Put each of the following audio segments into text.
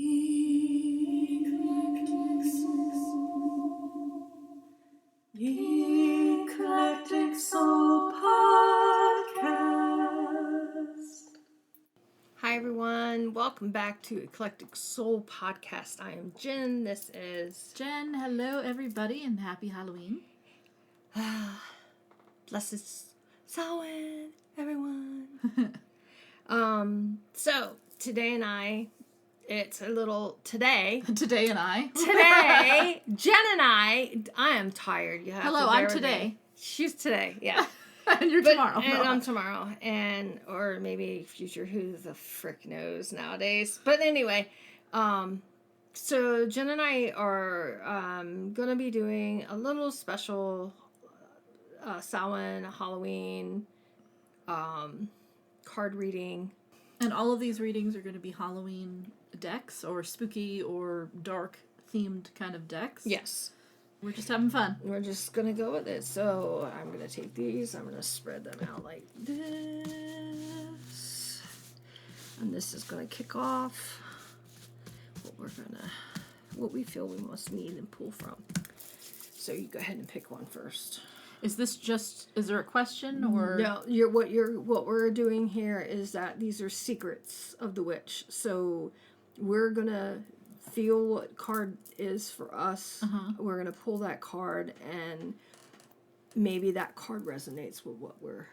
Eclectic Soul Podcast. Hi everyone, welcome back to Eclectic Soul Podcast. I am Jen, this is Jen. Hello everybody and happy Halloween. Blessed Samhain, everyone. So today and I, it's a little today, Today, Jen and I am tired. You have Hello, to bear I'm with today. me. She's today, yeah. And you're tomorrow. And I'm tomorrow. And, or maybe future, who the frick knows nowadays. But anyway, so Jen and I are going to be doing a little special Samhain, Halloween card reading. And all of these readings are going to be Halloween decks or spooky or dark themed kind of decks. Yes. We're just having fun. We're just going to go with it. So I'm going to take these. I'm going to spread them out like this. And this is going to kick off what we feel we must need and pull from. So you go ahead and pick one first. Is there a question or? No, what we're doing here is that these are secrets of the witch. So we're going to feel what card is for us. We're going to pull that card, and maybe that card resonates with what we're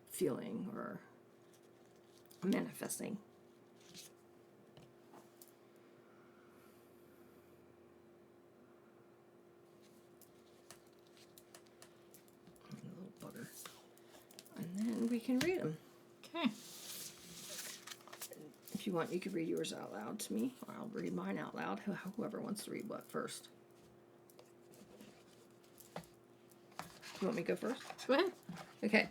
feeling or manifesting. Little bugger. And then we can read them. Okay. If you want, you could read yours out loud to me, or I'll read mine out loud. Whoever wants to read what first. You want me to go first? Go ahead. Okay.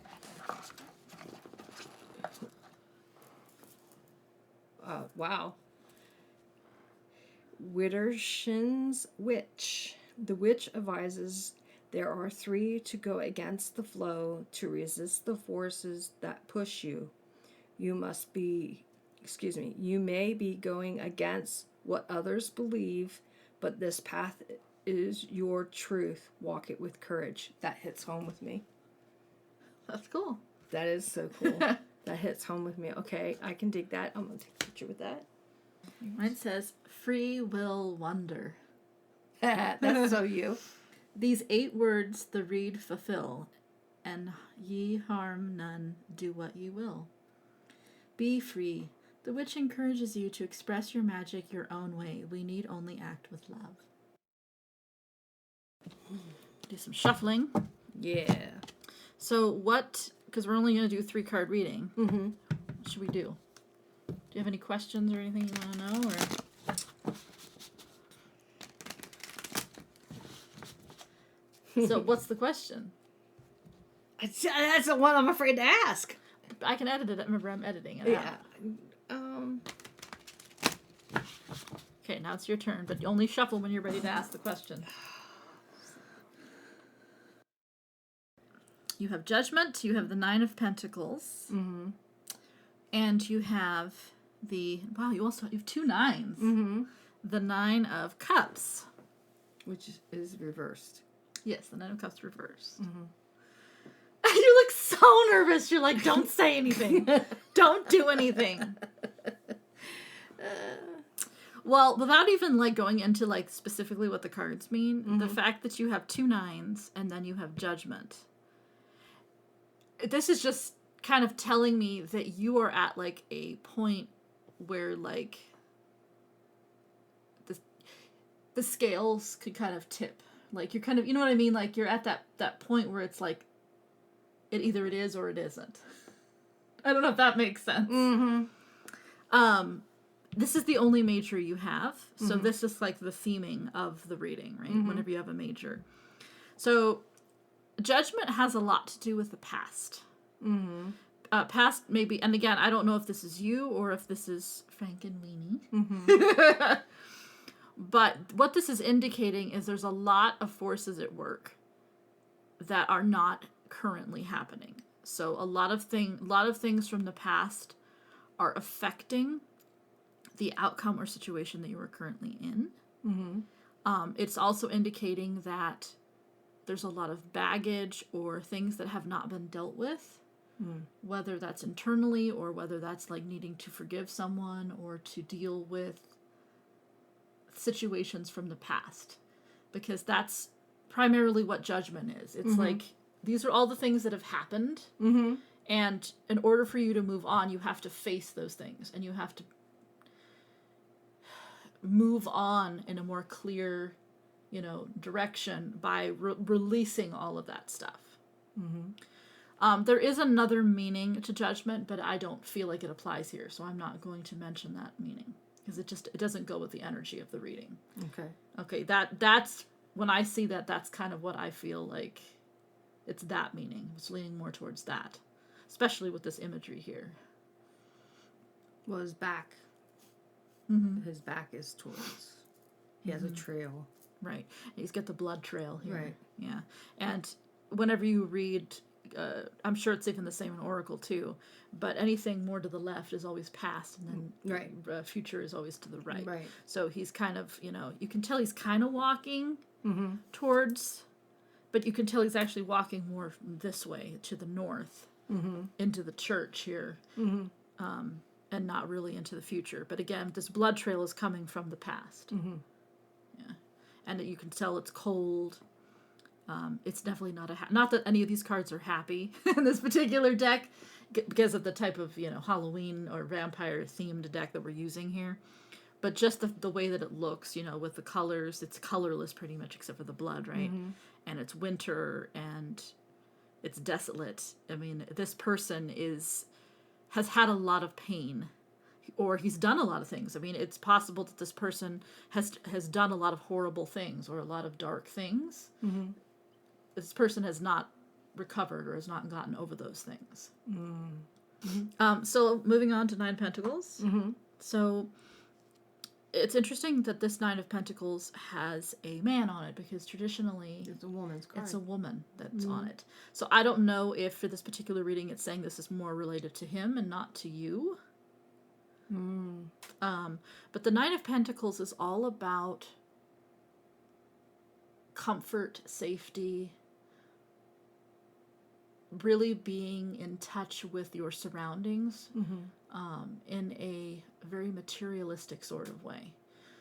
Wow. Widdershin's Witch. The witch advises there are 3 to go against the flow, to resist the forces that push you. You may be going against what others believe, but this path is your truth. Walk it with courage. That hits home with me. That's cool. That is so cool. That hits home with me. Okay, I can dig that. I'm going to take a picture with that. Mine says, free will wonder. That's so you. These 8 words the reed fulfill, and ye harm none, do what ye will. Be free. The witch encourages you to express your magic your own way. We need only act with love. Do some shuffling. Yeah. So because we're only going to do 3-card reading, what should we do? Do you have any questions or anything you want to know? Or so what's the question? That's the one I'm afraid to ask. I can edit it. Remember, I'm editing it. Yeah. Okay, now it's your turn, but only shuffle when you're ready to ask the question. You have Judgment, you have the 9 of Pentacles, and you have you have 2 9s. The 9 of Cups. Which is reversed. Yes, the 9 of Cups reversed. You look so nervous. You're like, don't say anything. Don't do anything. Well, without even going into specifically what the cards mean, the fact that you have 2 9s and then you have Judgment. This is just kind of telling me that you are at a point where the scales could kind of tip. You're kind of, you know what I mean? You're at that point where it's it either it is or it isn't. I don't know if that makes sense. This is the only major you have. So this is the theming of the reading, right? Whenever you have a major. So Judgment has a lot to do with the past. Past maybe, and again, I don't know if this is you or if this is Frank and Weenie. But what this is indicating is there's a lot of forces at work that are not currently happening. So a lot of things from the past are affecting the outcome or situation that you are currently in. Mm-hmm. It's also indicating that there's a lot of baggage or things that have not been dealt with, whether that's internally or whether that's like needing to forgive someone or to deal with situations from the past, because that's primarily what judgment is. It's like, these are all the things that have happened, and in order for you to move on, you have to face those things, and you have to move on in a more clear, direction by releasing all of that stuff. There is another meaning to judgment, but I don't feel like it applies here, so I'm not going to mention that meaning, because it doesn't go with the energy of the reading. Okay, that's when I see that, that's kind of what I feel like it's that meaning. It's leaning more towards that, especially with this imagery here. Well, his back is towards, he has a trail. Right. He's got the blood trail here. Right. Yeah. And whenever you read, I'm sure it's even the same in Oracle too, but anything more to the left is always past, and then future is always to the right. Right. So he's kind of, you can tell he's kind of walking towards, but you can tell he's actually walking more this way to the north, into the church here, and not really into the future. But again, this blood trail is coming from the past. Yeah. And you can tell it's cold. It's definitely not not that any of these cards are happy in this particular deck, because of the type of, Halloween or vampire themed deck that we're using here. But just the way that it looks, with the colors, it's colorless pretty much except for the blood, right? And it's winter and it's desolate. I mean, this person has had a lot of pain, or he's done a lot of things. I mean, it's possible that this person has done a lot of horrible things or a lot of dark things. This person has not recovered or has not gotten over those things. So moving on to Nine of Pentacles. So it's interesting that this Nine of Pentacles has a man on it, because traditionally it's a woman's card. It's a woman that's on it. So I don't know if for this particular reading it's saying this is more related to him and not to you. But the Nine of Pentacles is all about comfort, safety, really being in touch with your surroundings, in a very materialistic sort of way.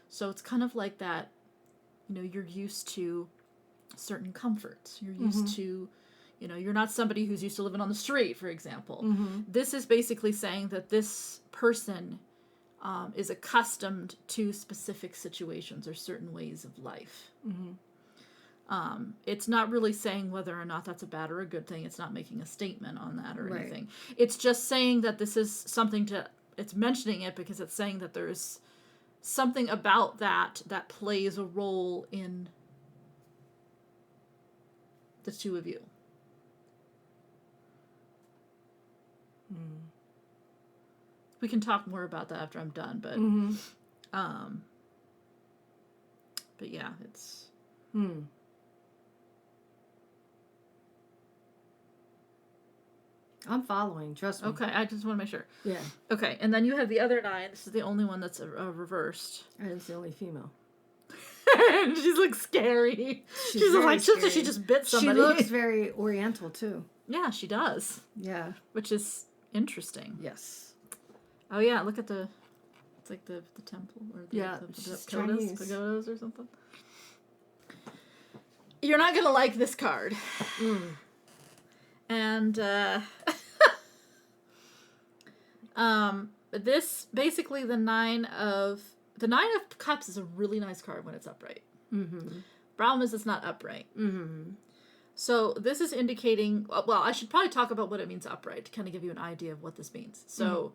So it's kind of like that, you're used to certain comforts. You're used to, you're not somebody who's used to living on the street, for example. This is basically saying that this person is accustomed to specific situations or certain ways of life. It's not really saying whether or not that's a bad or a good thing. It's not making a statement on that or anything. It's just saying that this is something it's mentioning it because it's saying that there's something about that plays a role in the two of you. We can talk more about that after I'm done, but yeah, it's I'm following, trust me. okay. I just want to make sure. Yeah. Okay, and then you have the other nine. This is the only one that's reversed. And it's the only female. She's like scary. She's like scary. She just bit somebody. She looks very oriental too. Yeah, she does. Yeah. Which is interesting. Yes. Oh yeah, look at it's like the temple or the pagodas or something. You're not gonna like this card. And this basically the Nine of Cups is a really nice card when it's upright. Problem is it's not upright. So this is indicating, well, I should probably talk about what it means upright to kind of give you an idea of what this means. So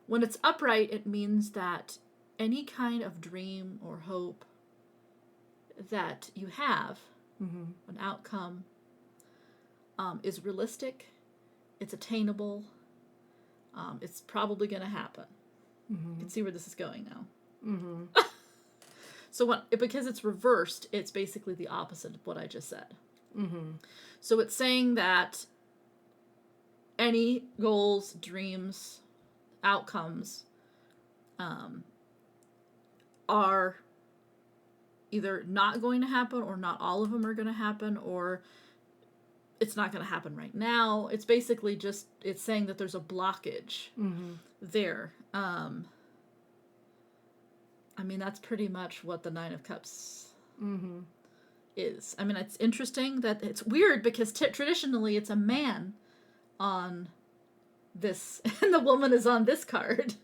when it's upright, it means that any kind of dream or hope that you have, an outcome, is realistic, it's attainable, it's probably going to happen. You can see where this is going now. So because it's reversed, it's basically the opposite of what I just said. So it's saying that any goals, dreams, outcomes, are either not going to happen, or not all of them are going to happen, or it's not going to happen right now. It's basically just, it's saying that there's a blockage there. I mean, that's pretty much what the Nine of Cups is. I mean, it's interesting that it's weird because traditionally it's a man on this and the woman is on this card,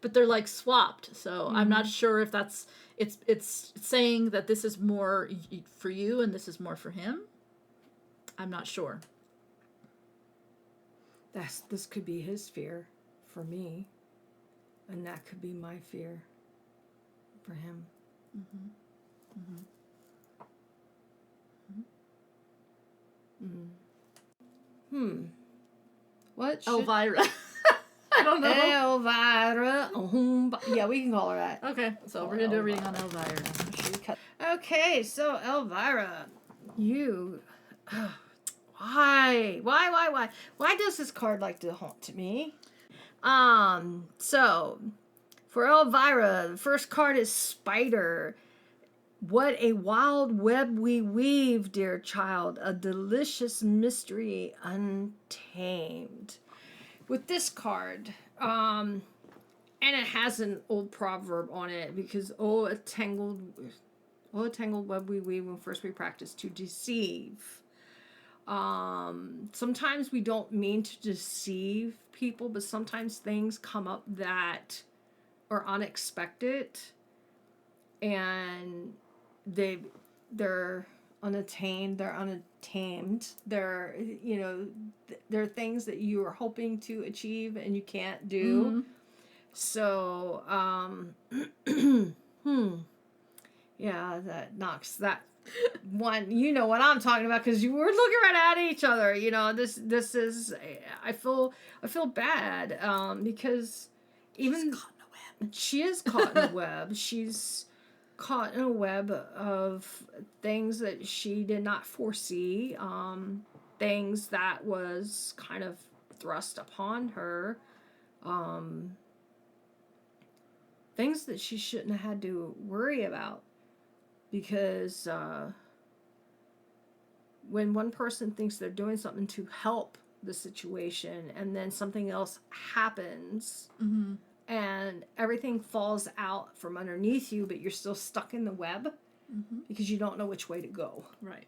but they're like swapped. So I'm not sure if that's, it's saying that this is more for you and this is more for him. I'm not sure. This could be his fear for me, and that could be my fear for him. What? Elvira. I don't know. Elvira. Yeah, we can call her that. Okay, so we're gonna do a reading on Elvira. Okay, so Elvira, you. Why does this card like to haunt me? So for Elvira, the first card is Spider. What a wild web we weave, dear child, a delicious mystery untamed. With this card, and it has an old proverb on it, because a tangled web we weave when first we practice to deceive. Sometimes we don't mean to deceive people, but sometimes things come up that are unexpected, and they're unattained, they're untamed, they're they're things that you are hoping to achieve and you can't do. So yeah, that knocks that one. You know what I'm talking about, because you were looking right at each other. This is, I feel bad, because even she is caught in a web. She's caught in a web of things that she did not foresee, things that was kind of thrust upon her, things that she shouldn't have had to worry about, because when one person thinks they're doing something to help the situation and then something else happens, and everything falls out from underneath you, but you're still stuck in the web because you don't know which way to go. Right.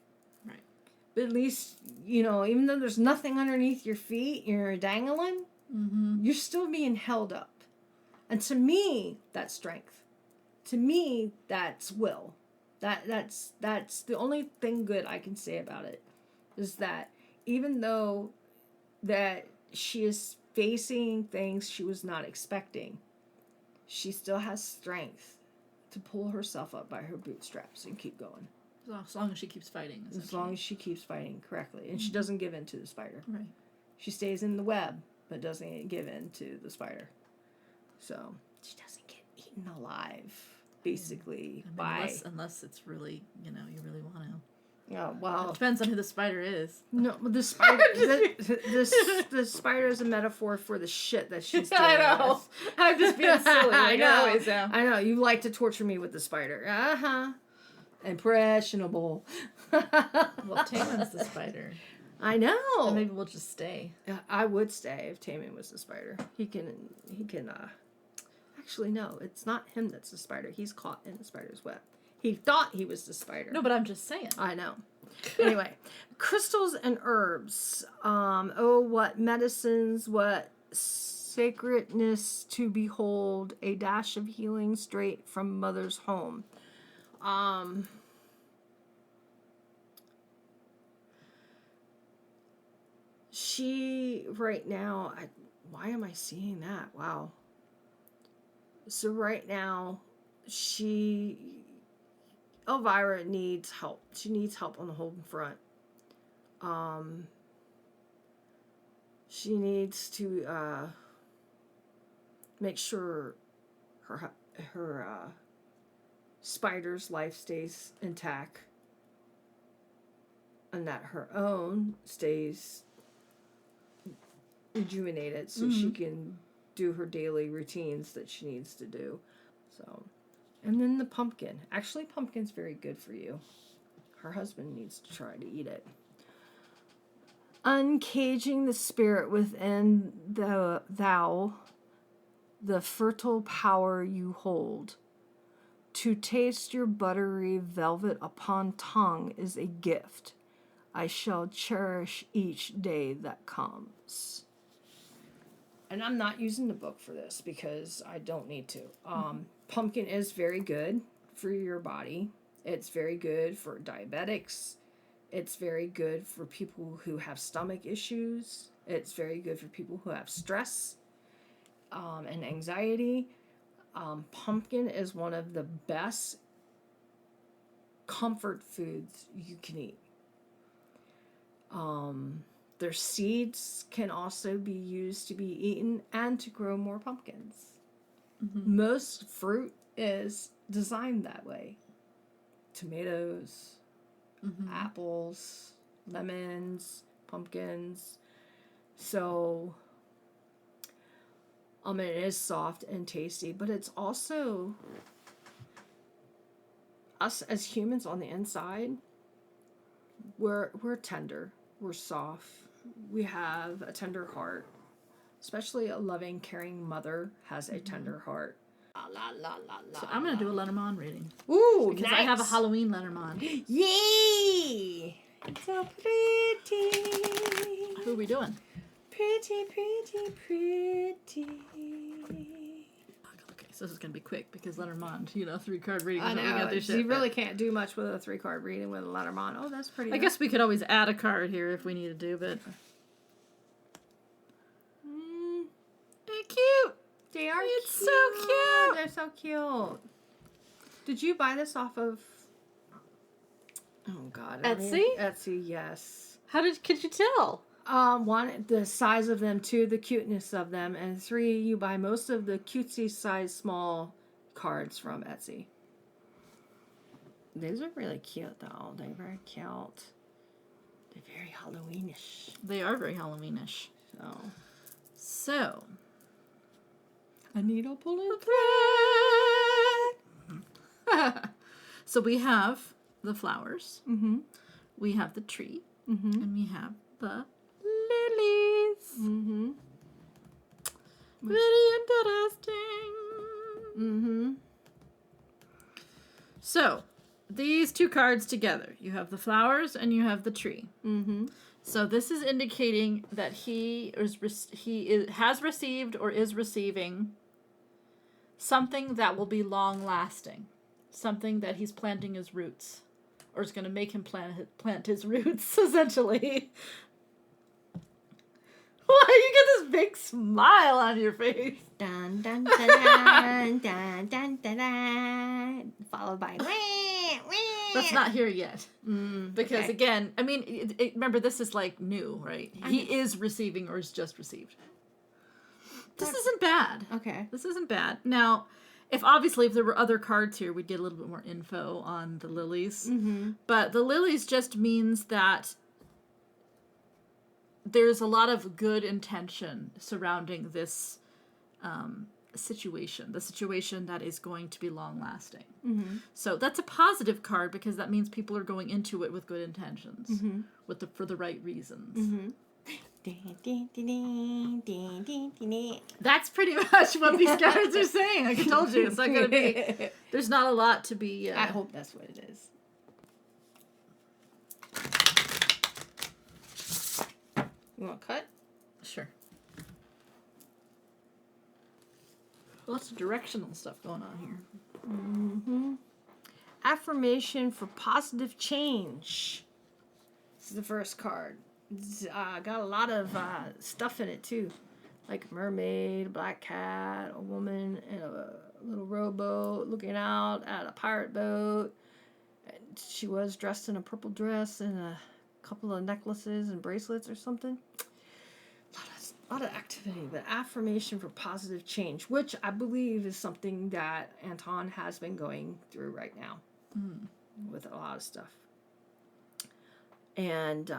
But at least, even though there's nothing underneath your feet, you're dangling, you're still being held up. And to me, that's strength. To me, that's will. That's the only thing good I can say about it, is that even though that she is facing things she was not expecting, she still has strength to pull herself up by her bootstraps and keep going. As long as she keeps fighting. As long as she keeps fighting correctly. And she doesn't give in to the spider. Right. She stays in the web, but doesn't give in to the spider. So she doesn't get eaten alive, basically. Unless it's really, you really want to. Oh, well. It depends on who the spider is. No, the spider. the spider is a metaphor for the shit that she's doing. I know. I'm just being silly. I always am. I know. You like to torture me with the spider. Impressionable. Well, Taman's the spider. I know. So maybe we'll just stay. I would stay if Taman was the spider. He can. Actually, no. It's not him that's the spider. He's caught in the spider's web. He thought he was the spider. No, but I'm just saying. I know. Anyway, crystals and herbs. What medicines, what sacredness to behold, a dash of healing straight from mother's home. She, right now, why am I seeing that? Wow. So right now, Elvira needs help. She needs help on the home front. She needs to make sure her spider's life stays intact, and that her own stays rejuvenated, so she can do her daily routines that she needs to do. So And then the pumpkin. Actually, pumpkin's very good for you. Her husband needs to try to eat it. Uncaging the spirit within thou, the fertile power you hold. To taste your buttery velvet upon tongue is a gift. I shall cherish each day that comes. And I'm not using the book for this because I don't need to. Pumpkin is very good for your body. It's very good for diabetics. It's very good for people who have stomach issues. It's very good for people who have stress and anxiety. Pumpkin is one of the best comfort foods you can eat. Their seeds can also be used to be eaten and to grow more pumpkins. Mm-hmm. Most fruit is designed that way. Tomatoes, apples, lemons, pumpkins. So, it is soft and tasty, but it's also us as humans on the inside. We're tender. We're soft. We have a tender heart. Especially a loving, caring mother has a tender heart. So I'm going to do a Letterman reading. Ooh, because nice. I have a Halloween Letterman. Yay! It's so pretty. Who are we doing? Pretty, pretty, pretty. Okay, so this is going to be quick because Letterman, 3-card reading. I know. You really can't do much with a 3-card reading with a Letterman. Oh, that's pretty. I guess we could always add a card here if we needed to, but... They're cute. They are It's cute. so cute. They're so cute. Did you buy this off of... Oh, God. Etsy? Etsy, yes. Could you tell? 1, the size of them. 2, the cuteness of them. And 3, you buy most of the cutesy size small cards from Etsy. These are really cute, though. They're very cute. They're very Halloweenish. They are very Halloweenish. So... A needle pulling thread. So we have the flowers. Mm-hmm. We have the tree. Mm-hmm. And we have the lilies. Mm-hmm. Very interesting. Mm-hmm. So, these 2 cards together. You have the flowers and you have the tree. Mm-hmm. So this is indicating that he has received or is receiving something that will be long-lasting. Something that he's planting his roots. Or is going to make him plant his roots, essentially. Why you get this big smile on your face? Dun, dun, dun, dun, dun, dun, dun, dun, followed by... Let's not hear yet. Because, okay. again, I mean, remember, this is, new, right? He is receiving or is just received. This isn't bad. Okay. This isn't bad. Now, if there were other cards here, we'd get a little bit more info on the lilies. Mm-hmm. But the lilies just means that there's a lot of good intention surrounding this situation. The situation that is going to be long-lasting. Mm-hmm. So that's a positive card because that means people are going into it with good intentions. Mm-hmm. For the right reasons. Mm-hmm. That's pretty much what these cards are saying. Like I told you, it's not going to be... There's not a lot to be... I hope that's what it is. You want to cut? Sure. Lots of directional stuff going on here. Mm-hmm. Affirmation for positive change. This is the first card. It's, got a lot of stuff in it too, like a mermaid, a black cat, a woman in a little rowboat looking out at a pirate boat. And she was dressed in a purple dress and a couple of necklaces and bracelets or something. A lot of activity, but affirmation for positive change, which I believe is something that Anton has been going through right now with a lot of stuff. And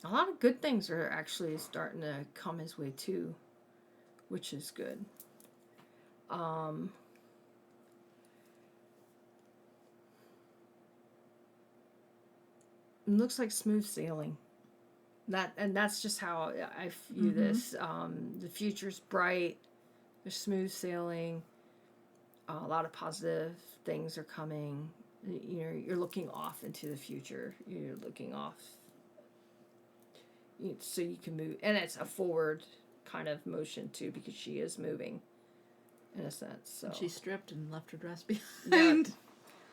a lot of good things are actually starting to come his way too. which is good. It looks like smooth sailing. That's just how I view this. The future's bright. There's smooth sailing. A lot of positive things are coming. You're looking off into the future. You're looking off, so you can move, and it's a forward kind of motion too, because she is moving, in a sense. So she stripped and left her dress behind. Yeah.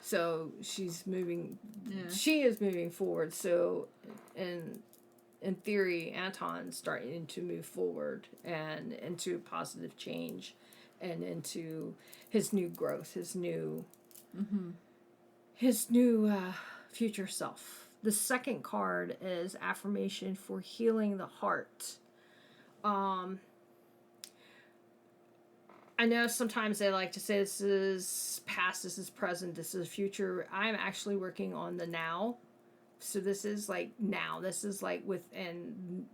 So she's moving. Yeah. She is moving forward. So, in theory, Anton's starting to move forward and into positive change, and into his new growth, his new future self. The second card is affirmation for healing the heart. I know sometimes they like to say this is past, this is present, this is future. I'm actually working on the now. So this is like now. This is like within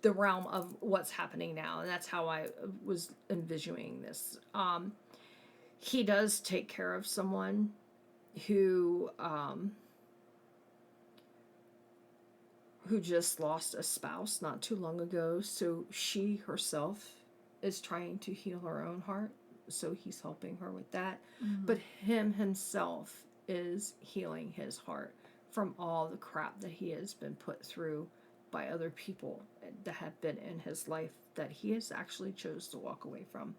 the realm of what's happening now. And that's how I was envisioning this. He does take care of someone who just lost a spouse not too long ago. So she herself is trying to heal her own heart, so he's helping her with that. But himself is healing his heart from all the crap that he has been put through by other people that have been in his life that he has actually chose to walk away from.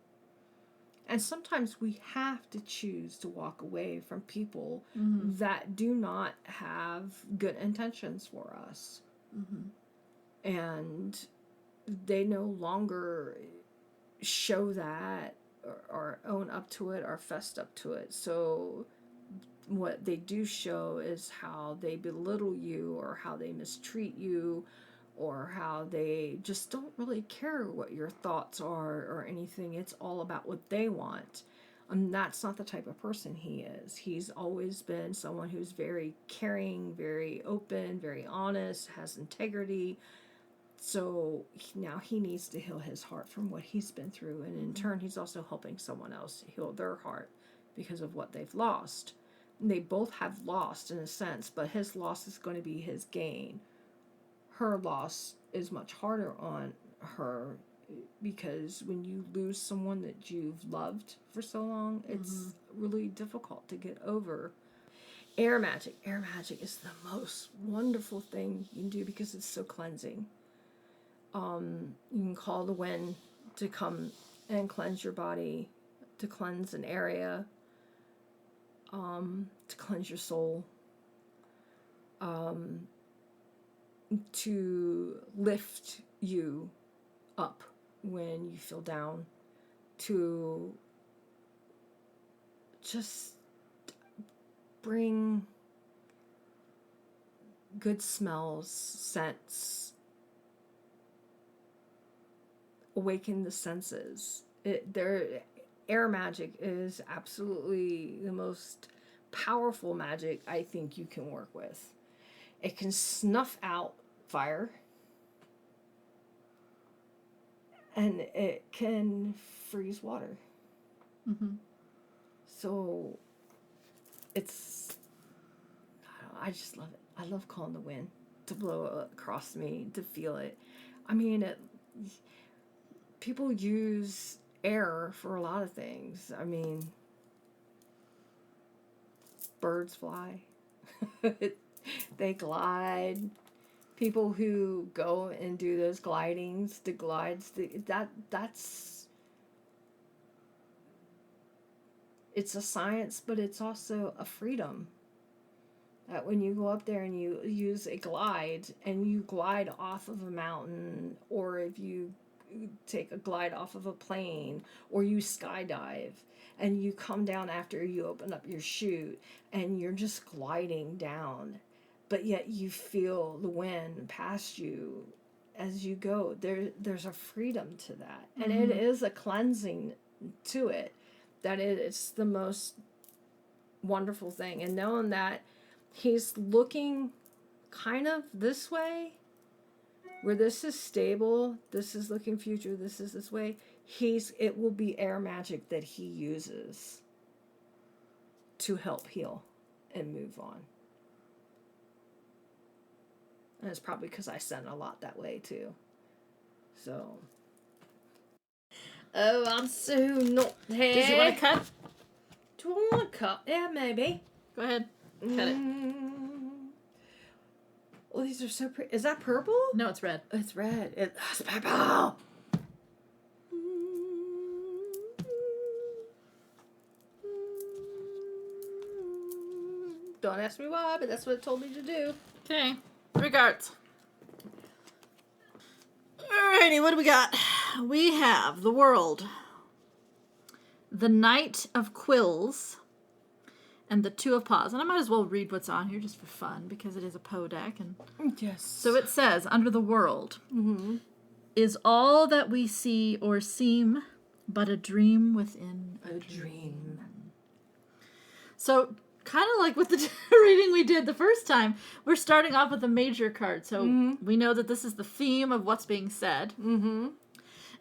And sometimes we have to choose to walk away from people that do not have good intentions for us. And they no longer show that or own up to it or fess up to it. So what they do show is how they belittle you, or how they mistreat you, or how they just don't really care what your thoughts are or anything. It's all about what they want. And that's not the type of person he is. He's always been someone who's very caring, very open, very honest, has integrity. So now he needs to heal his heart from what he's been through. And in turn, he's also helping someone else heal their heart because of what they've lost. And they both have lost in a sense, but his loss is going to be his gain. Her loss is much harder on her, because when you lose someone that you've loved for so long, it's really difficult to get over. Air magic. Air magic is the most wonderful thing you can do because it's so cleansing. You can call the wind to come and cleanse your body, to cleanse an area, to cleanse your soul, to lift you up when you feel down, to just bring good smells, scents, awaken the senses. Air magic is absolutely the most powerful magic I think you can work with. It can snuff out fire, and it can freeze water. So it's, I just love it. I love calling the wind to blow across me, to feel it. I mean, people use air for a lot of things. I mean, birds fly. They glide. People who go and do those glidings, the glides, that's it's a science, but it's also a freedom. That when you go up there and you use a glide, and you glide off of a mountain, or if you take a glide off of a plane, or you skydive, and you come down after you open up your chute, and you're just gliding down, but yet you feel the wind past you as you go. There's a freedom to that, and it is a cleansing to it, that it's the most wonderful thing. And knowing that he's looking kind of this way, where this is stable, this is looking future, this is this way, it will be air magic that he uses to help heal and move on. And it's probably because I sent a lot that way too. So. Oh, I'm so not here. Did you want to cut? Do I want to cut? Yeah, maybe. Go ahead. Cut it. Oh, these are so pretty. Is that purple? No, it's red. It's red. It's purple. Don't ask me why, but that's what it told me to do. Okay. Regards. Alrighty, what do we got? We have the world, the Knight of Quills, and the Two of Paws. And I might as well read what's on here just for fun, because it is a Poe deck. And yes. So it says, under the world, is all that we see or seem but a dream within a dream. So, kind of like with the reading we did the first time, we're starting off with a major card. So we know that this is the theme of what's being said. And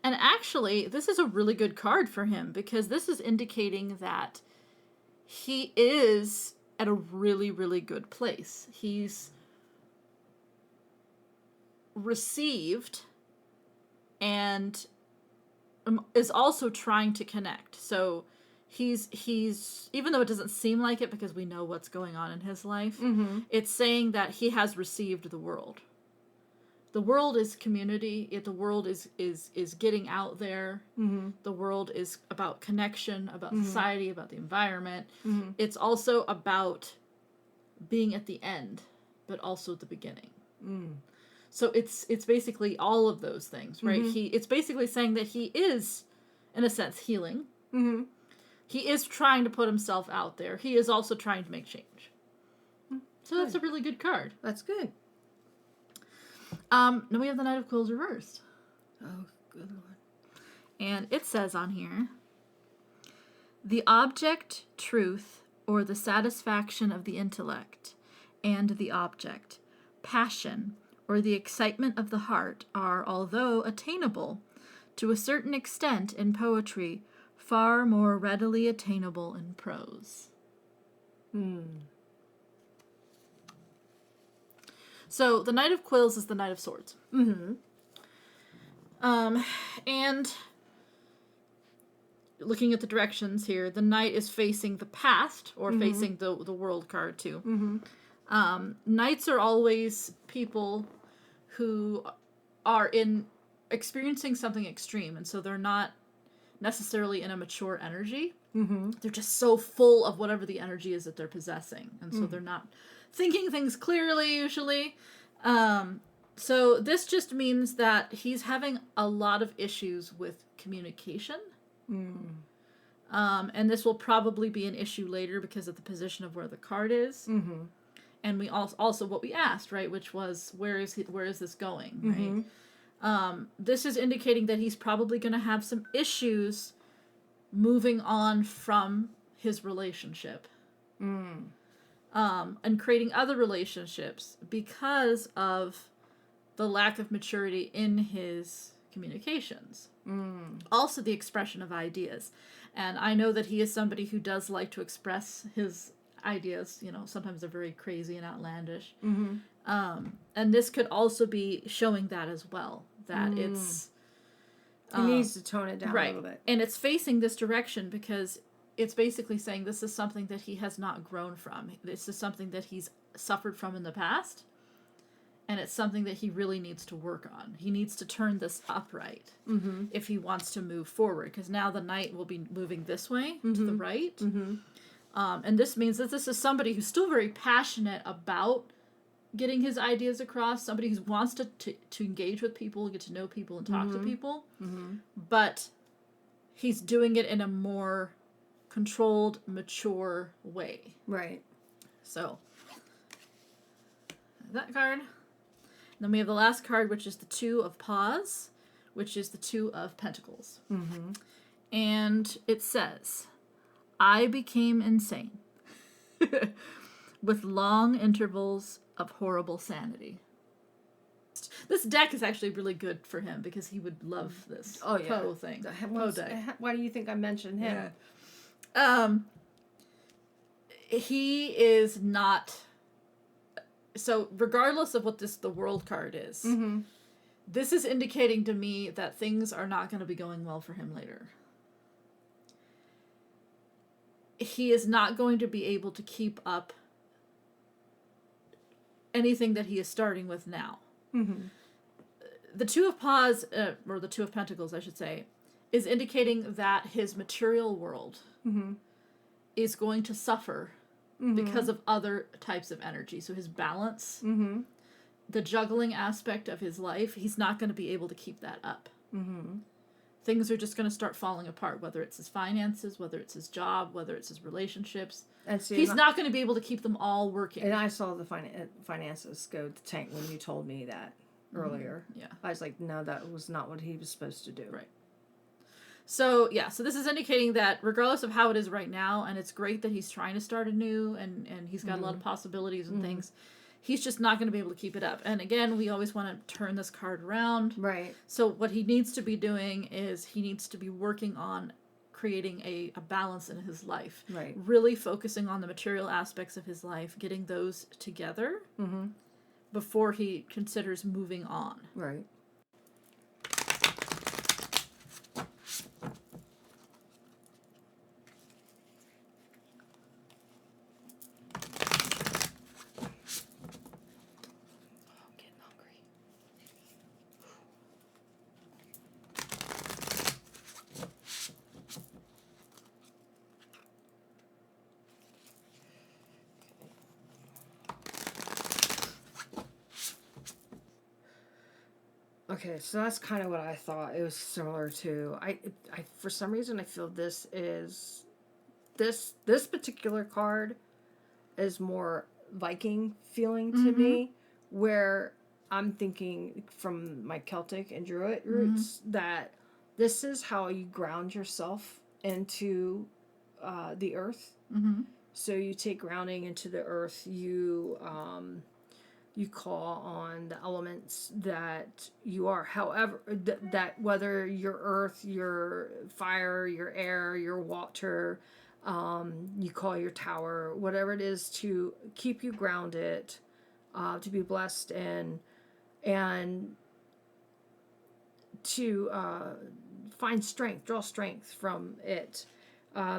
actually, this is a really good card for him, because this is indicating that he is at a really, really good place. He's received and is also trying to connect. So he's even though it doesn't seem like it, because we know what's going on in his life, it's saying that he has received the world. The world is community. The world is getting out there. The world is about connection, about society, about the environment. It's also about being at the end, but also at the beginning. So it's basically all of those things, right? It's basically saying that he is, in a sense, healing. He is trying to put himself out there. He is also trying to make change. So that's a really good card. That's good. Then we have the Knight of Quills reversed. Oh, good Lord. And it says on here, the object, truth, or the satisfaction of the intellect, and the object, passion, or the excitement of the heart are, although attainable to a certain extent in poetry, far more readily attainable in prose. So the Knight of Quills is the Knight of Swords. And looking at the directions here, the Knight is facing the past, or facing the world card too. Knights are always people who are experiencing something extreme, and so they're not necessarily in a mature energy. They're just so full of whatever the energy is that they're possessing, and so they're not thinking things clearly usually. So this just means that he's having a lot of issues with communication. And this will probably be an issue later because of the position of where the card is. And we also what we asked, right, which was where is this going, right? This is indicating that he's probably going to have some issues moving on from his relationship. And creating other relationships because of the lack of maturity in his communications. Also the expression of ideas. And I know that he is somebody who does like to express his ideas. You know, sometimes they're very crazy and outlandish. And this could also be showing that as well. That it's... he needs to tone it down a little bit. And it's facing this direction because it's basically saying this is something that he has not grown from. This is something that he's suffered from in the past. And it's something that he really needs to work on. He needs to turn this upright if he wants to move forward. Because now the Knight will be moving this way to the right. And this means that this is somebody who's still very passionate about getting his ideas across. Somebody who wants to engage with people, get to know people, and talk to people. But he's doing it in a more controlled, mature way. Right. So, that card. Then we have the last card, which is the Two of Paws, which is the Two of Pentacles. And it says, I became insane with long intervals of horrible sanity. This deck is actually really good for him because he would love this Poe thing. Poe deck. Why do you think I mentioned him? Yeah. He is not... So, regardless of what the world card is, this is indicating to me that things are not going to be going well for him later. He is not going to be able to keep up anything that he is starting with now. The Two of Paws, or the Two of Pentacles, I should say, is indicating that his material world is going to suffer because of other types of energy. So his balance, the juggling aspect of his life, he's not going to be able to keep that up. Things are just going to start falling apart, whether it's his finances, whether it's his job, whether it's his relationships. And see, he's not going to be able to keep them all working. And I saw the finances go to tank when you told me that earlier. Yeah. I was like, no, that was not what he was supposed to do. Right. So, yeah, so this is indicating that regardless of how it is right now, and it's great that he's trying to start anew, and he's got a lot of possibilities and things, he's just not going to be able to keep it up. And again, we always want to turn this card around. Right. So what he needs to be doing is he needs to be working on creating a balance in his life. Right. Really focusing on the material aspects of his life, getting those together before he considers moving on. Right. Okay, so that's kind of what I thought. It was similar to I for some reason I feel this particular card is more Viking feeling to me, where I'm thinking from my Celtic and Druid roots that this is how you ground yourself into the earth. So you take grounding into the earth. You call on the elements that you are. However, that whether your earth, your fire, your air, your water, you call your tower, whatever it is to keep you grounded, to be blessed and to find strength, draw strength from it.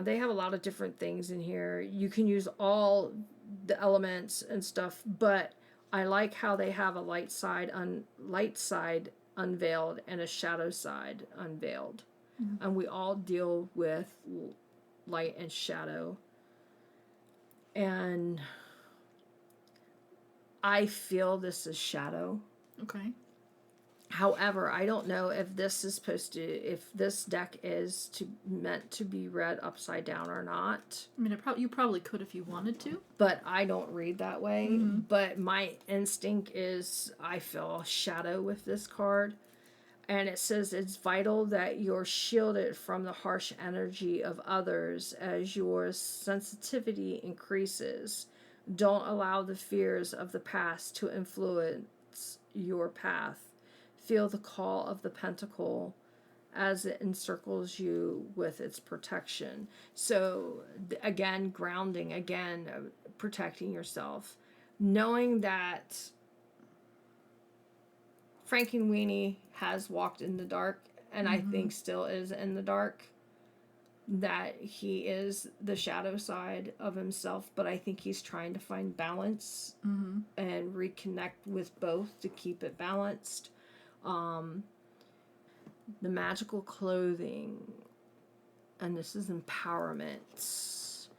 They have a lot of different things in here. You can use all the elements and stuff, but I like how they have a light side unveiled and a shadow side unveiled. And we all deal with light and shadow. And I feel this is shadow. Okay. However, I don't know if this deck is meant to be read upside down or not. I mean, you probably could if you wanted to. But I don't read that way. But my instinct is I feel shadow with this card. And it says it's vital that you're shielded from the harsh energy of others as your sensitivity increases. Don't allow the fears of the past to influence your path. Feel the call of the pentacle as it encircles you with its protection. So again, grounding, protecting yourself. Knowing that Frankenweenie has walked in the dark, and I think still is in the dark, that he is the shadow side of himself, but I think he's trying to find balance and reconnect with both to keep it balanced. The magical clothing, and this is empowerment.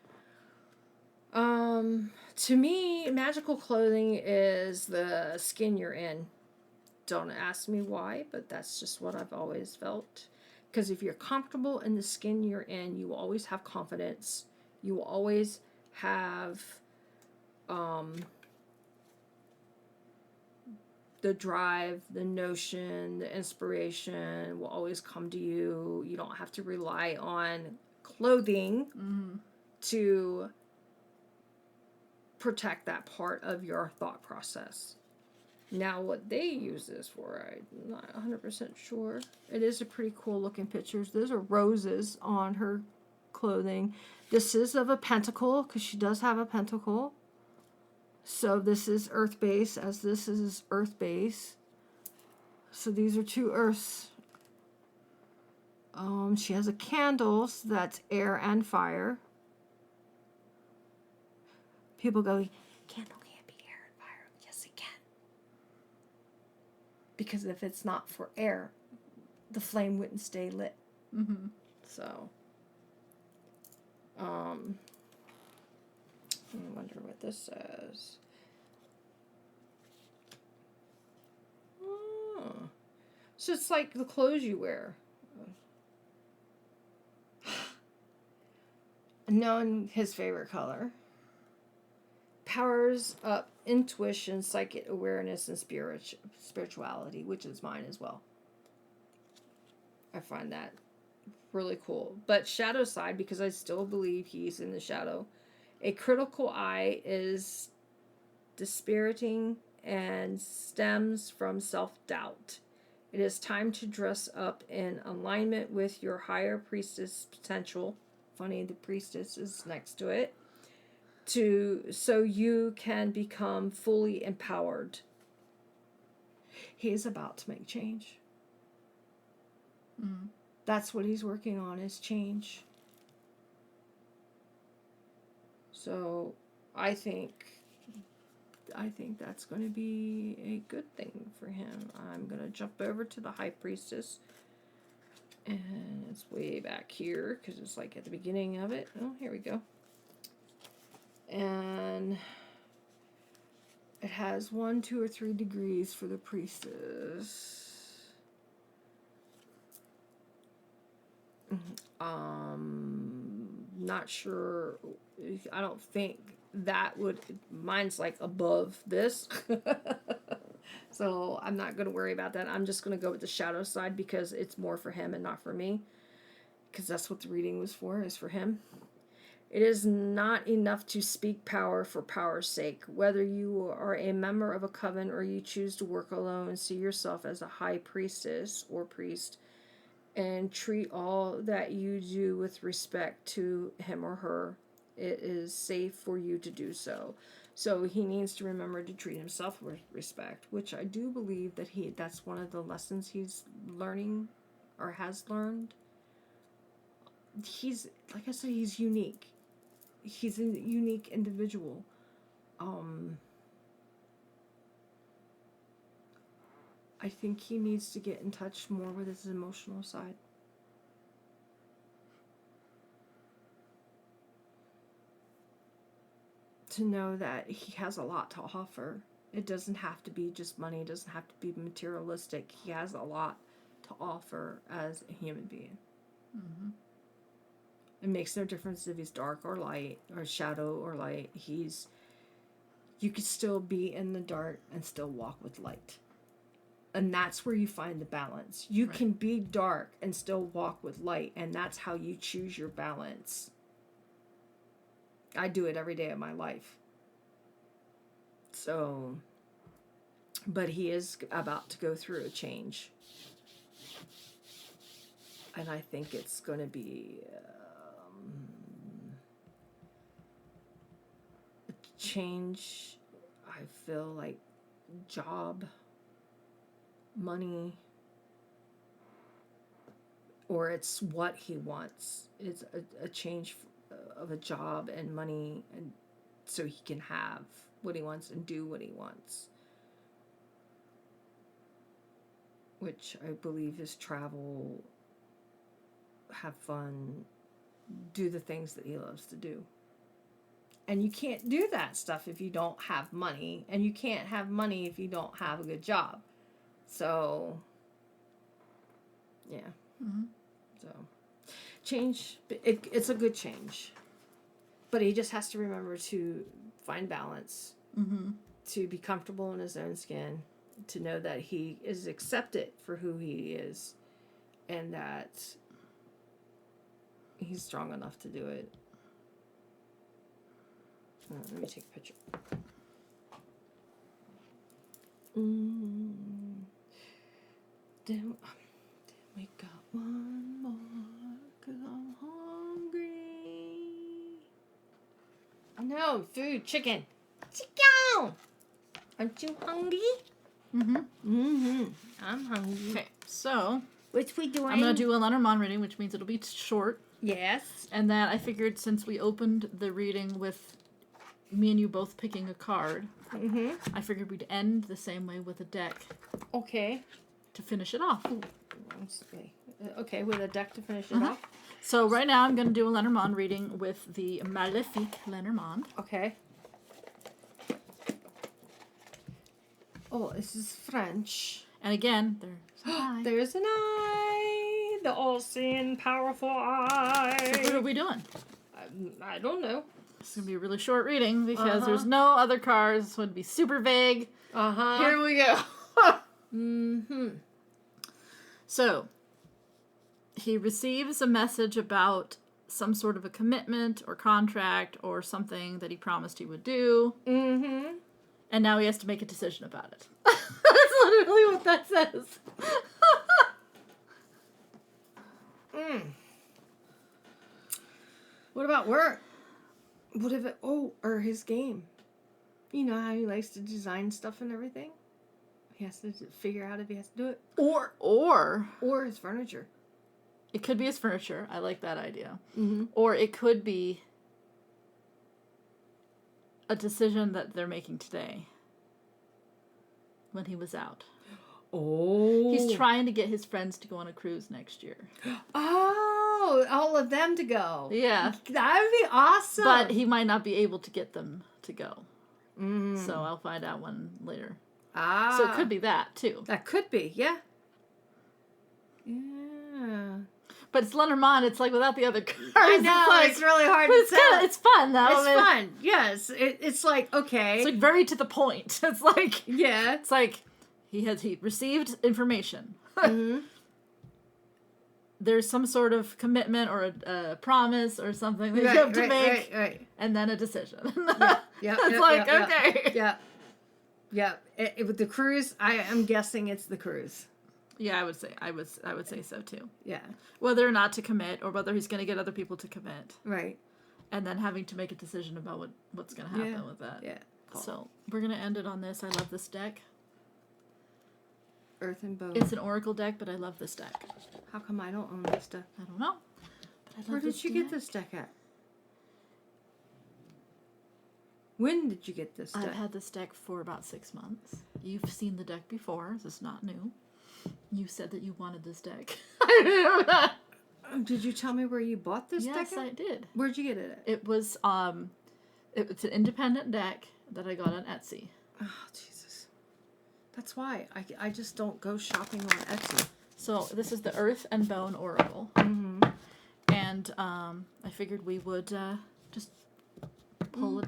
To me, magical clothing is the skin you're in. Don't ask me why, but that's just what I've always felt. Because if you're comfortable in the skin you're in, you will always have confidence. You will always have the drive, the notion, the inspiration will always come to you. You don't have to rely on clothing to protect that part of your thought process. Now, what they use this for, I'm not 100% sure. It is a pretty cool looking picture. Those are roses on her clothing. This is of a pentacle, because she does have a pentacle. So this is earth base, as this is earth base. So these are two earths. She has a candle, so that's air and fire. People go, candle can't be air and fire. Yes, it can. Because if it's not for air, the flame wouldn't stay lit. Mm-hmm. So, I wonder what this says. Oh. So it's like the clothes you wear. Knowing his favorite color. Powers up intuition, psychic awareness, and spirituality, which is mine as well. I find that really cool. But shadow side, because I still believe he's in the shadow. A critical eye is dispiriting and stems from self-doubt. It is time to dress up in alignment with your higher priestess potential. Funny, the priestess is next to it. So you can become fully empowered. He's about to make change. Mm. That's what he's working on, is change. So I think that's going to be a good thing for him. I'm going to jump over to the High Priestess. And it's way back here, because it's like at the beginning of it. Oh, here we go. And it has 1, 2, or 3 degrees for the priestess. Not sure. I don't think that would. Mine's like above this. So I'm not going to worry about that. I'm just going to go with the shadow side, because it's more for him and not for me. Because that's what the reading was for, is for him. It is not enough to speak power for power's sake. Whether you are a member of a coven or you choose to work alone, see yourself as a high priestess or priest and treat all that you do with respect to him or her. It is safe for you to do so. So he needs to remember to treat himself with respect, which I do believe that that's one of the lessons he's learning or has learned. He's, like I said, he's unique. He's a unique individual. I think he needs to get in touch more with his emotional side. To know that he has a lot to offer. It doesn't have to be just money. It doesn't have to be materialistic. He has a lot to offer as a human being. Mm-hmm. It makes no difference if he's dark or light, or shadow or light. You could still be in the dark and still walk with light. And that's where you find the balance. You can be dark and still walk with light, and that's how you choose your balance. I do it every day of my life. So, but he is about to go through a change. And I think it's going to be a change. I feel like job, money, or it's what he wants. It's a change of a job and money, and so he can have what he wants and do what he wants, which I believe is travel, have fun, do the things that he loves to do. And you can't do that stuff if you don't have money, and you can't have money if you don't have a good job. So yeah. Mm-hmm. So change, it's a good change, but he just has to remember to find balance, Mm-hmm. to be comfortable in his own skin, to know that he is accepted for who he is, and that he's strong enough to do it. Let me take a picture. Then we got one more, 'cause I'm hungry. No, food, chicken. Chicken! Aren't you hungry? I'm hungry. Okay, so Which we doing? I'm going to do a Lenormand reading, which means it'll be short. Yes. And then I figured since we opened the reading with me and you both picking a card, I figured we'd end the same way with a deck. Okay. To finish it off. Okay, with a deck to finish it off. So right now I'm going to do a Lenormand reading with the Maléfique Lenormand. Okay. Oh, this is French. And again, there's an eye. There's an eye. The all-seeing, powerful eye. So what are we doing? I don't know. It's going to be a really short reading because there's no other cards. This would be super vague. Here we go. So, he receives a message about some sort of a commitment or contract or something that he promised he would do. And now he has to make a decision about it. That's literally what that says. What about work? What if it... Oh, or his game. You know how he likes to design stuff and everything? He has to figure out if he has to do it. Or his furniture. It could be his furniture. I like that idea. Or it could be a decision that they're making today when he was out. Oh. He's trying to get his friends to go on a cruise next year. Oh, all of them to go. Yeah. That would be awesome. But he might not be able to get them to go. So I'll find out one later. So it could be that, too. That could be, yeah. Yeah. But it's Lenormand. It's like without the other cards. I know. It's really hard but to it's tell. It's fun, though. It's fun. Yes. It's like, okay. It's like very to the point. It's like... Yeah. It's like he received information. There's some sort of commitment or a promise or something that you have to make. Right. And then a decision. Okay. Yeah. With the cruise, I am guessing it's the cruise. Yeah, I would say so too. Yeah. Whether or not to commit, or whether he's going to get other people to commit. Right. And then having to make a decision about what's going to happen with that. Yeah. Cool. So we're going to end it on this. I love this deck. Earth and Bone. It's an oracle deck, but I love this deck. How come I don't own this deck? I don't know. But I love Where did you get this deck at? When did you get this deck? I've had this deck for about 6 months. You've seen the deck before. This is not new. You said that you wanted this deck. I remember that. Did you tell me where you bought this deck? Yes, I did. Where'd you get it at? It was it's an independent deck that I got on Etsy. Oh, Jesus. That's why. I just don't go shopping on Etsy. So this is the Earth and Bone Oracle. And I figured we would just pull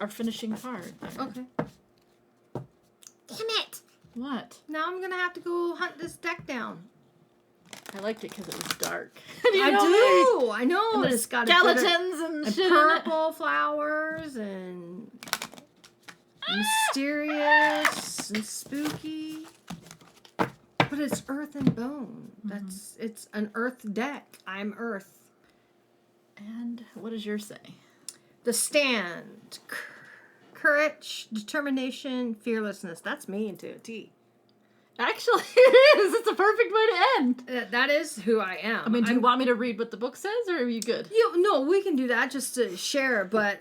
our finishing card there. Okay. Damn it! What? Now I'm gonna have to go hunt this deck down. I liked it because it was dark. I know. And It's got skeletons and shit purple flowers and mysterious and spooky. But it's Earth and Bone. It's an Earth deck. I'm Earth. And what does yours say? The Stand. Courage, determination, fearlessness. That's me into a T. Actually, it is. It's a perfect way to end. That is who I am. I mean, do you want me to read what the book says, or are you good? No, we can do that just to share, but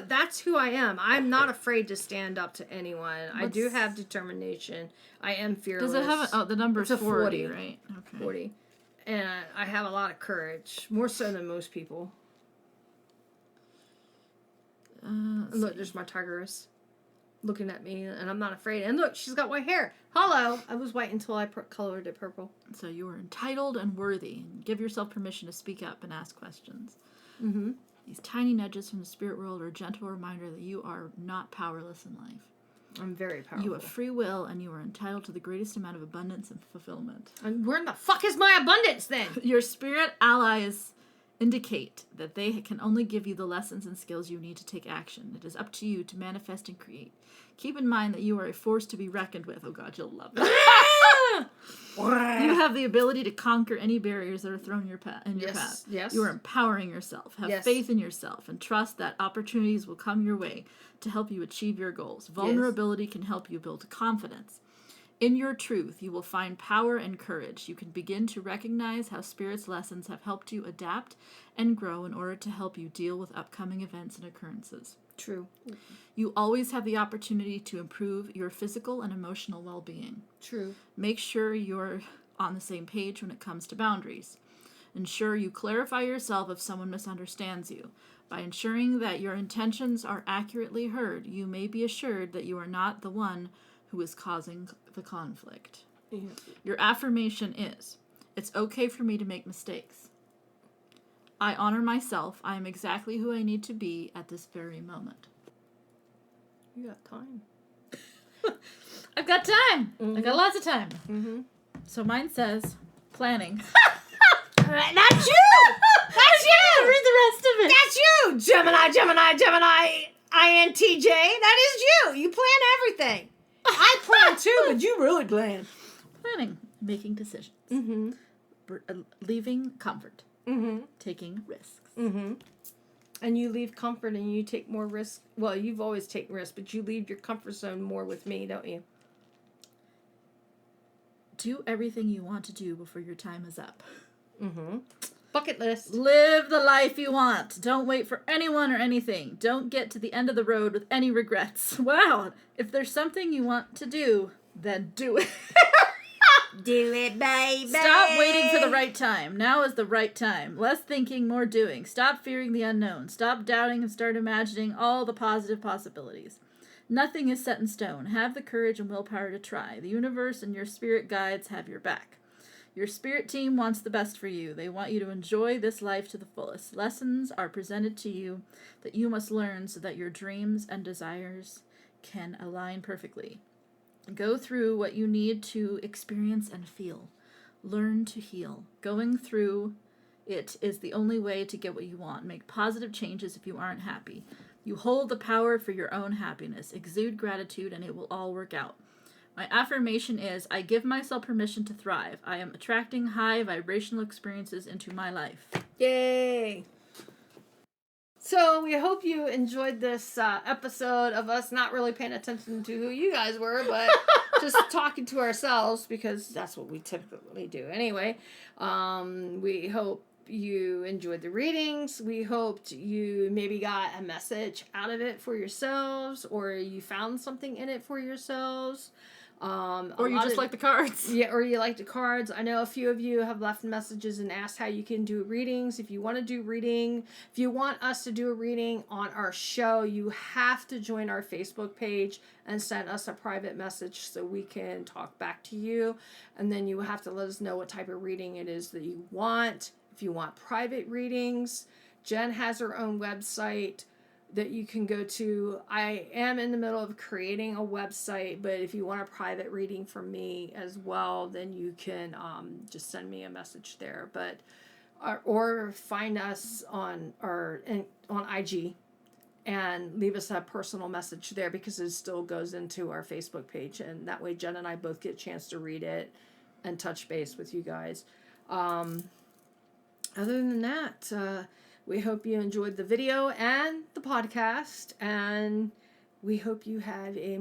that's who I am. I'm not afraid to stand up to anyone. I do have determination. I am fearless. Does it have the number is 40, right? Okay. 40. And I have a lot of courage, more so than most people. Look, there's my tigress looking at me, and I'm not afraid. And look, she's got white hair. Hello. I was white until I colored it purple. So you are entitled and worthy. Give yourself permission to speak up and ask questions. These tiny nudges from the spirit world are a gentle reminder that you are not powerless in life. I'm very powerful. You have free will, and you are entitled to the greatest amount of abundance and fulfillment. And where in the fuck is my abundance, then? Your spirit allies indicate that they can only give you the lessons and skills you need to take action. It is up to you to manifest and create. Keep in mind that you are a force to be reckoned with. Oh God, you'll love that. You have the ability to conquer any barriers that are thrown in your path. Yes. You are empowering yourself. Have faith in yourself and trust that opportunities will come your way to help you achieve your goals. Vulnerability can help you build confidence. In your truth, you will find power and courage. You can begin to recognize how Spirit's lessons have helped you adapt and grow in order to help you deal with upcoming events and occurrences. True. You always have the opportunity to improve your physical and emotional well-being. True. Make sure you're on the same page when it comes to boundaries. Ensure you clarify yourself if someone misunderstands you. By ensuring that your intentions are accurately heard, you may be assured that you are not the one who is causing the conflict. Yeah. Your affirmation is, it's okay for me to make mistakes. I honor myself. I am exactly who I need to be at this very moment. You got time. I've got time. I got lots of time. Mm-hmm. So mine says, planning. That's you! That's you! Read the rest of it. That's you! Gemini, INTJ. That is you. You plan everything. I plan too, but you really plan. Planning. Making decisions. Mm-hmm. Leaving comfort. Mm-hmm. Taking risks. Mm-hmm. And you leave comfort and you take more risks. Well, you've always taken risks, but you leave your comfort zone more with me, don't you? Do everything you want to do before your time is up. Mm-hmm. Bucket list. Live the life you want. Don't wait for anyone or anything. Don't get to the end of the road with any regrets. Wow. If there's something you want to do, then do it. Do it, baby. Stop waiting for the right time. Now is the right time. Less thinking, more doing. Stop fearing the unknown. Stop doubting and start imagining all the positive possibilities. Nothing is set in stone. Have the courage and willpower to try. The universe and your spirit guides have your back. Your spirit team wants the best for you. They want you to enjoy this life to the fullest. Lessons are presented to you that you must learn so that your dreams and desires can align perfectly. Go through what you need to experience and feel. Learn to heal. Going through it is the only way to get what you want. Make positive changes if you aren't happy. You hold the power for your own happiness. Exude gratitude and it will all work out. My affirmation is, I give myself permission to thrive. I am attracting high vibrational experiences into my life. Yay! So we hope you enjoyed this episode of us not really paying attention to who you guys were, but just talking to ourselves because that's what we typically do anyway. We hope you enjoyed the readings. We hoped you maybe got a message out of it for yourselves, or you found something in it for yourselves. Or you just like the cards. Yeah, or you like the cards. I know a few of you have left messages and asked how you can do readings. If you want to do reading, if you want us to do a reading on our show, you have to join our Facebook page and send us a private message so we can talk back to you. And then you have to let us know what type of reading it is that you want. If you want private readings, Jen has her own website that you can go to. I am in the middle of creating a website, but if you want a private reading from me as well, then you can just send me a message there. But or find us on IG and leave us a personal message there, because it still goes into our Facebook page, and that way Jen and I both get a chance to read it and touch base with you guys. Other than that, we hope you enjoyed the video and the podcast, and we hope you have a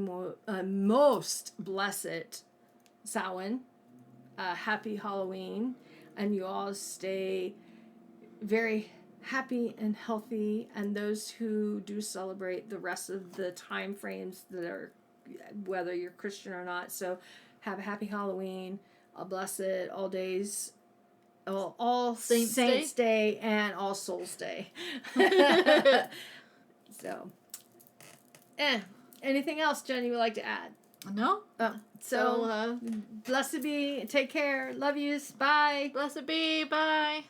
most blessed Samhain, happy Halloween, and you all stay very happy and healthy, and those who do celebrate the rest of the time frames that are, whether you're Christian or not, so have a happy Halloween, a blessed all days, all Saints Day and All Souls Day. So, anything else, Jen, you would like to add? No. So blessed be. Take care. Love yous. Bye. Blessed be. Bye.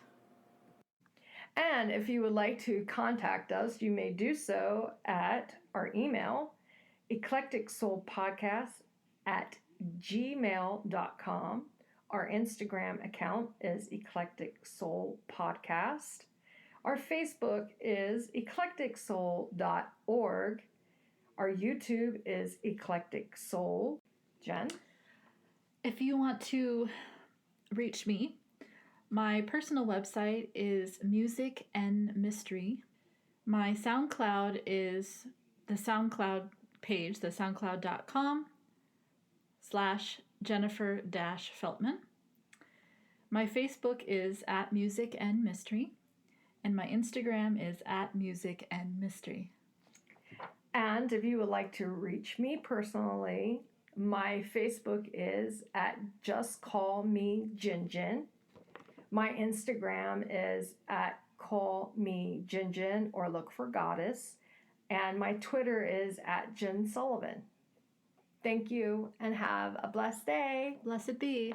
And if you would like to contact us, you may do so at our email, eclecticsoulpodcast@gmail.com. Our Instagram account is Eclectic Soul Podcast. Our Facebook is eclecticsoul.org. Our YouTube is Eclectic Soul. Jen? If you want to reach me, my personal website is Music and Mystery. My SoundCloud is the SoundCloud page, the soundcloud.com/Jennifer-Feltman. My Facebook is at Music and Mystery, and my Instagram is at Music and Mystery. And if you would like to reach me personally, my Facebook is at Just Call Me Jinjin. My Instagram is at Call Me Jinjin or Look for Goddess. And my Twitter is at Jen Sullivan. Thank you and have a blessed day. Blessed be.